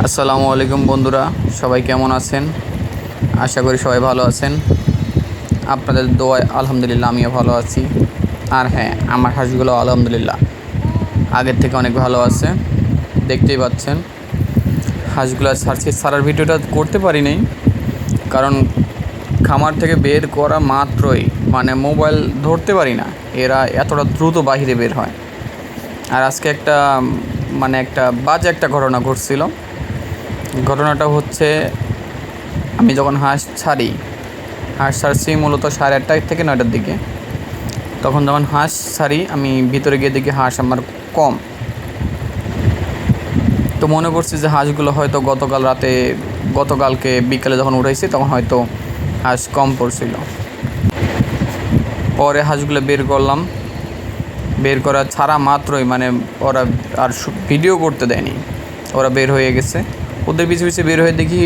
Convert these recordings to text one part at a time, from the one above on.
আসসালামু আলাইকুম বন্ধুরা, সবাই কেমন আছেন? আশা করি সবাই ভালো আছেন। আপনাদের দোয়ায় আলহামদুলিল্লাহ আমিও ভালো আছি। আর হ্যাঁ, আমার হাঁসগুলো আলহামদুলিল্লাহ আগের থেকে অনেক ভালো আছে, দেখতেই পাচ্ছেন। হাঁসগুলো সারার ভিডিওটা করতে পারি নাই, কারণ খামার থেকে বের করা মাত্রই মোবাইল ধরতে পারি না, এরা এতটা দ্রুত বাহিরে বের হয়। আর আজকে একটা বাজে একটা ঘটনা ঘটছিল। ঘটনাটা হচ্ছে, আমি যখন হাঁস ছাড়ছি মূলত 8:30 থেকে 9টার দিকে। তখন যখন হাঁস ছাড়ি, আমি ভিতরে গিয়ে দেখি হাঁস আমার কম। তো মনে করছি যে হাঁসগুলো হয়তো গতকালকে বিকালে যখন উঠাইছি তখন হয়তো হাঁস কম পড়ছিল। পরে হাঁসগুলো বের করলাম, বের করা ছাড়া মাত্রই ওরা আর ভিডিও করতে দেয়নি, ওরা বের হয়ে গেছে। ওদের পিছু পিছু বের হয়ে দেখি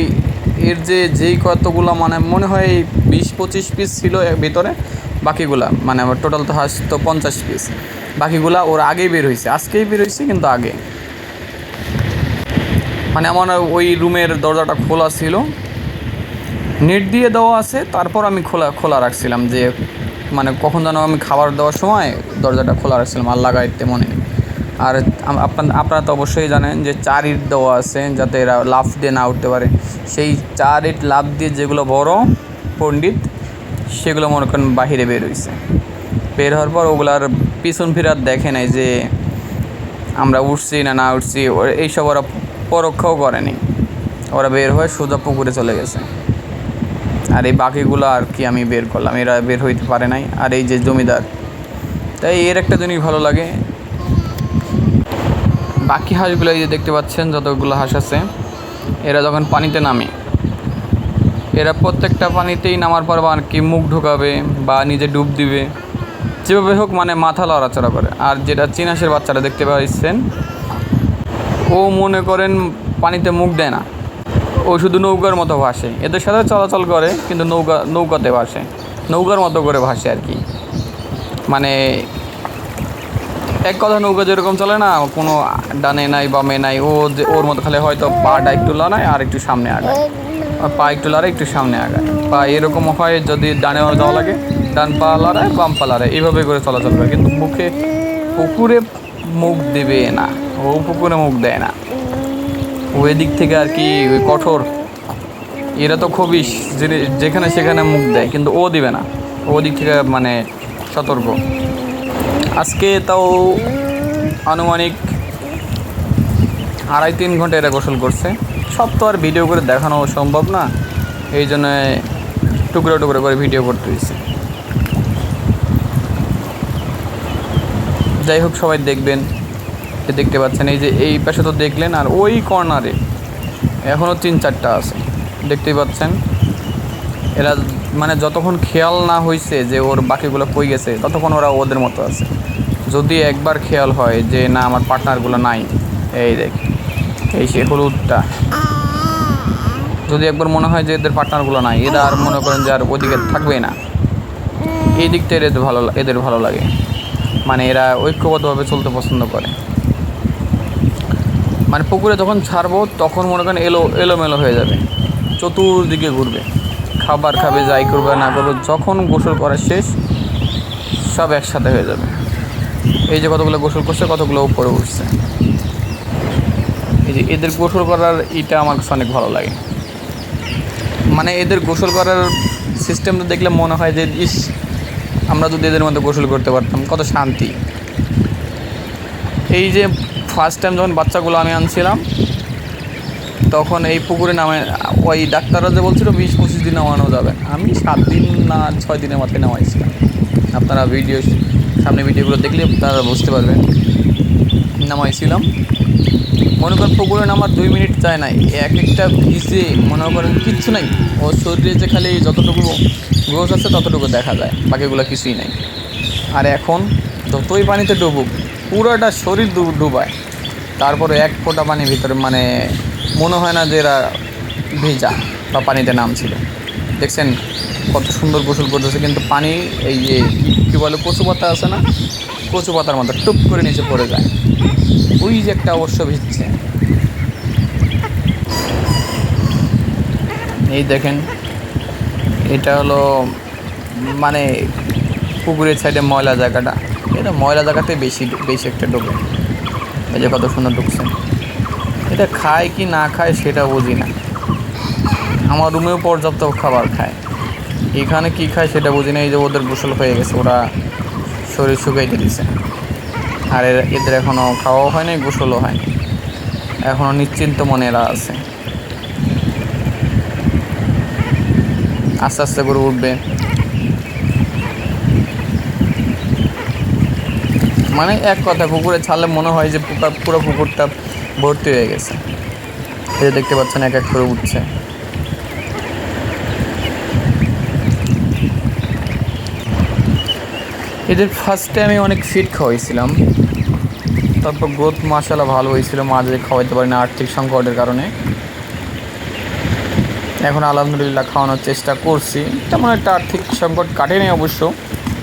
এর যেই কতগুলো মনে হয় 20-25 পিস ছিল ভিতরে। বাকিগুলা আমার টোটাল তো হাঁস তো 50 পিস, বাকিগুলা ওর আগেই বের হয়েছে, আজকেই বের হয়েছে কিন্তু আগে। আমার ওই রুমের দরজাটা খোলা ছিল, নেট দিয়ে দেওয়া আছে, তারপর আমি খোলা রাখছিলাম যে কখন যেন আমি খাবার দেওয়ার সময় দরজাটা খোলা রাখছিলাম, আর লাগাইতে মনে নেই। আর আপনারা তো অবশ্যই জানেন যে 4 ইট দেওয়া আছে যাতে এরা লাফ দিয়ে না উঠতে পারে। সেই 4 ইট লাফ দিয়ে যেগুলো বড় পণ্ডিত, সেগুলো মনে করেন বাহিরে বের হয়েছে। বের হওয়ার পর ওগুলার পিছন ফিরার দেখে নাই যে আমরা উঠছি না উঠছি, এইসব ওরা পরক্ষাও করেনি। ওরা বের হয়ে সোজা পুকুরে চলে গেছে। আর এই বাকিগুলো আর কি আমি বের করলাম, এরা বের হইতে পারে নাই। আর এই যে জমিদার, তাই এর একটা জিনিস ভালো লাগে, বাকি হাঁসগুলো এই যে দেখতে পাচ্ছেন যতগুলো হাঁস আছে, এরা যখন পানিতে নামে, এরা প্রত্যেকটা পানিতেই নামার পর আর কি মুখ ঢোকাবে বা নিজে ডুব দিবে, যেভাবে হোক মাথা লড়াচড়া করে। আর যেটা চীন হাঁসের বাচ্চারা দেখতে পাচ্ছেন, ও মনে করেন পানিতে মুখ দেয় না, ও শুধু নৌকার মতো ভাসে। এদের সাথে চলাচল করে কিন্তু নৌকাতে ভাসে, নৌকার মতো করে ভাসে আর কি। এক কথা, নৌকা যেরকম চলে না, কোনো ডানে নাই বামে নাই, ওর মতো খালি হয়তো পাটা একটু লড়ায় আর একটু সামনে আগায়, পা একটু লড়ায় একটু সামনে আগায়, পা এরকম হয়। যদি ডানে যাওয়া লাগে ডান পা লড়ায় বাম পা লড়ায়, এইভাবে করে চলাচল করে। কিন্তু পুকুরে মুখ দেবে না, ও পুকুরে মুখ দেয় না। ওই দিক থেকে আর কি ওই কঠোর। এরা তো খবিশ, যেখানে সেখানে মুখ দেয়, কিন্তু ও দিবে না, ও দিক থেকে সতর্ক। আজকে তাও আনুমানিক 2.5-3 ঘন্টা এরা গোসল করছে। সব তো আর ভিডিও করে দেখানো সম্ভব না, এই জন্য টুকরো টুকরো করে ভিডিও করতে হয়েছে। যাই হোক, সবাই দেখবেন। দেখতে পাচ্ছেন এই যে এই পাশে তো দেখলেন, আর ওই কর্নারে এখনও 3-4টা আছে, দেখতেই পাচ্ছেন। এরা যতক্ষণ খেয়াল না হয়েছে যে ওর বাকিগুলো কই গেছে, ততক্ষণ ওরা ওদের মতো আছে। যদি একবার খেয়াল হয় যে না আমার পার্টনারগুলো নাই, এই দেখ এই সে হলুদটা, যদি একবার মনে হয় যে এদের পার্টনারগুলো নাই, এরা আর মনে করেন যে আর ওদিকে থাকবে না। এই দিকটা এদের ভালো লাগে, এরা ঐক্যবদ্ধভাবে চলতে পছন্দ করে। পুকুরে যখন ছাড়বো তখন মনে করেন এলোমেলো হয়ে যাবে, চতুর্দিকে ঘুরবে, খাবার খাবে, যাই করবে না করবে, যখন গোসল করা শেষ সব একসাথে হয়ে যাবে। এই যে কতগুলো গোসল করছে, কতগুলো উপরে উঠছে। এই যে এদের গোসল করার আমার কাছে অনেক ভালো লাগে। এদের গোসল করার সিস্টেমটা দেখলে মনে হয় যে আমরা যদি এদের মধ্যে গোসল করতে পারতাম, কত শান্তি। এই যে ফার্স্ট টাইম যখন বাচ্চাগুলো আমি আনছিলাম, তখন এই পুকুরে ওই ডাক্তাররা যে বলছিল 20-25 দিন নামানো যাবে, আমি 7 দিন না 6 দিনের মাথায় নামাইছিলাম। আপনারা সামনে ভিডিওগুলো দেখলে আপনারা বুঝতে পারবেন। নামাইছিলাম, মনে করেন পুকুরে নামার 2 মিনিট যায় নাই, একটা ভিজে মনে করেন কিচ্ছু নাই, ওর শরীরে যে খালি যতটুকু গোছ আছে ততটুকু দেখা যায়, বাকিগুলো কিছুই নাই। আর এখন যতই পানিতে ডুবুক, পুরোটা শরীর ডুবায়, তারপরে এক ফোঁটা পানি ভিতরে মনে হয় না যে এরা ভেজা বা পানিতে নামছিল। দেখছেন কত সুন্দর গোসল করতেছে, কিন্তু পানি এই যে কী বলে কচু পাতা আছে না, কচু পাতার মতো টুপ করে নিচে পড়ে যায়। ওই যে একটা অবশ্য ভিজছে। এই দেখেন, এটা হলো মানে পুকুরের সাইডে ময়লা জায়গাটা, এটা ময়লা জায়গাতে বেশি বেশি একটা ঢোকে। এই যে কত সুন্দর ঢুকছে। এটা খায় কি না খায় সেটা বুঝি না। আমার রুমেও পর্যাপ্ত খাবার খায়, এখানে কি খায় সেটা বুঝি না। এই যে ওদের গোসল হয়ে গেছে, ওরা শরীর শুকাইতে দিছে, আর এদের এখনও খাওয়াও হয়নি, গোসলও হয়নি, এখনও নিশ্চিন্ত মনে এরা আছে। আস্তে আস্তে করে উঠবে। মানে এক কথা, পুকুরে ছাড়লে মনে হয় যে পুরো পুকুরটা ভর্তি হয়ে গেছে। এই যে দেখতে পাচ্ছেন এক এক করে উঠছে। এদের ফার্স্টে আমি অনেক ফিড খাওয়াইছিলাম, তারপর গ্রোথ মাশাআল্লাহ ভালো হয়েছিল, মাঝে খাওয়াইতে পারি না আর্থিক সংকটের কারণে। এখন আলহামদুলিল্লাহ খাওয়ানোর চেষ্টা করছি, তেমন একটা আর্থিক সংকট কাটেনি অবশ্য,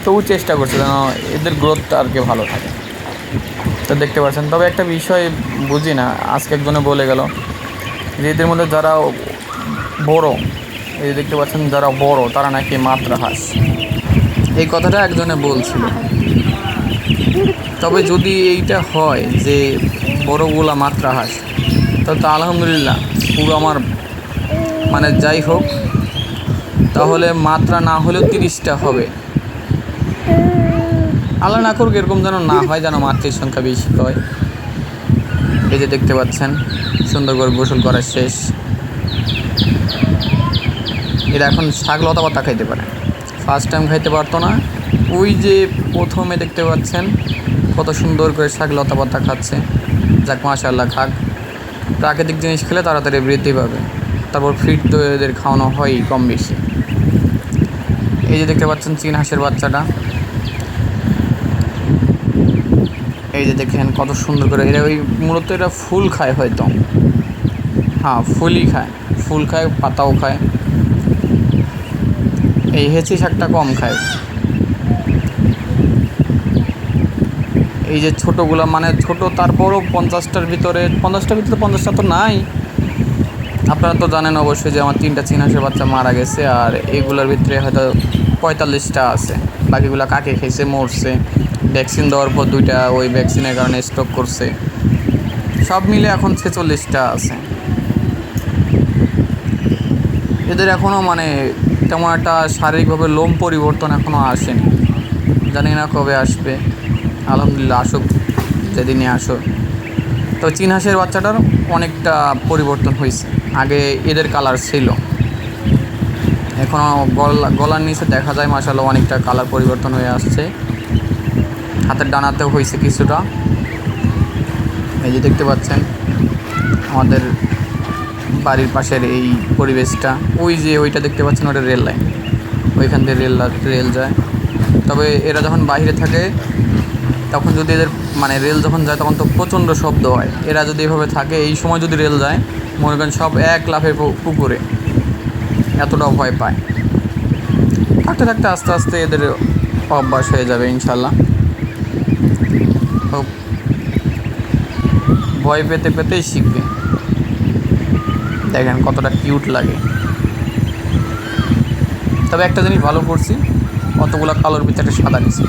তবু চেষ্টা করছি যেন এদের গ্রোথটা আর কি ভালো থাকে। তো দেখতে পাচ্ছেন, তবে একটা বিষয় বুঝি না, আজকে একজনে বলে গেল যে এদের মধ্যে যারা বড়, এই দেখতে পাচ্ছেন যারা বড় তারা নাকি মাত্রা হাঁস, এই কথাটা একজনে বলছিল। তবে যদি এইটা হয় যে বড়গুলা মাত্রা হাঁস, তো আলহামদুলিল্লাহ পুরো আমার মানে যাই হোক, তাহলে মাত্রা না হলেও 30টা হবে। আল্লাহ না করুক এরকম যেন না হয়, যেন মাতৃর সংখ্যা বেশি হয়। এই যে দেখতে পাচ্ছেন সুন্দর করে গোসল করা শেষ। এরা এখন শাক লতা পাতা খাইতে পারে, ফার্স্ট টাইম খাইতে পারতো না। ওই যে প্রথমে দেখতে পাচ্ছেন কত সুন্দর করে শাক লতা পাতা খাচ্ছে। যাক মাশাআল্লাহ, খাক, প্রাকৃতিক জিনিস খেলে তাড়াতাড়ি বৃদ্ধি পাবে। তারপর ফিড তো এদের খাওয়ানো হয়ই কম বেশি। এই যে দেখতে পাচ্ছেন চীন হাঁসের বাচ্চাটা, এই যে দেখেন কত সুন্দর করে। এরা ওই মূলত এরা ফুল খায় হয়তো, হ্যাঁ ফুলই খায়, ফুল খায়, পাতাও খায়। এই হেঁচি শাকটা কম খায়। এই যে ছোটোগুলো মানে ছোটো, তারপরও 50টার ভিতরে 50টা তো নাই। আপনারা তো জানেন অবশ্যই যে আমার 3টা চীন হাঁসের বাচ্চা মারা গেছে, আর এইগুলোর ভিতরে হয়তো 45টা আছে। বাকিগুলো কাকে খেয়েছে, মরছে, ভ্যাকসিন দেওয়ার পর 2টা ওই ভ্যাকসিনের কারণে স্টক করছে। সব মিলে এখন 46টা আছে। এদের এখনও মানে তেমন একটা শারীরিকভাবে লোম পরিবর্তন এখনও আসেনি, জানি না কবে আসবে। আলহামদুলিল্লাহ আসুক, যেদিনই আসুক। তো চীন হাঁসের বাচ্চাটার অনেকটা পরিবর্তন হয়েছে, আগে এদের কালার ছিল, এখনও গলার নিচে দেখা যায় মাশাআল্লাহ অনেকটা কালার পরিবর্তন হয়ে আসছে। হাতের ডানাতেও হয়েছে কিছুটা। এই যে দেখতে পাচ্ছেন আমাদের বাড়ির পাশের এই পরিবেশটা, ওই যে ওইটা দেখতে পাচ্ছেন ওটা রেল লাইন, ওইখান থেকে রেল যায়। তবে এরা যখন বাইরে থাকে তখন যদি এদের মানে রেল যখন যায় তখন তো প্রচণ্ড শব্দ হয়। এরা যদি এভাবে থাকে, এই সময় যদি রেল যায়, মনে করেন সব এক লাফে পুকুরে, এতটাও ভয় পায়। থাকতে থাকতে আস্তে আস্তে এদের অভ্যাস হয়ে যাবে ইনশাল্লাহ। ভয় পেতে পেতেই শিখবে। দেখেন কতটা কিউট লাগে। তবে একটা জিনিস ভালো করছি, অতগুলো কালোর ভিতরে একটা সাদা নিছি।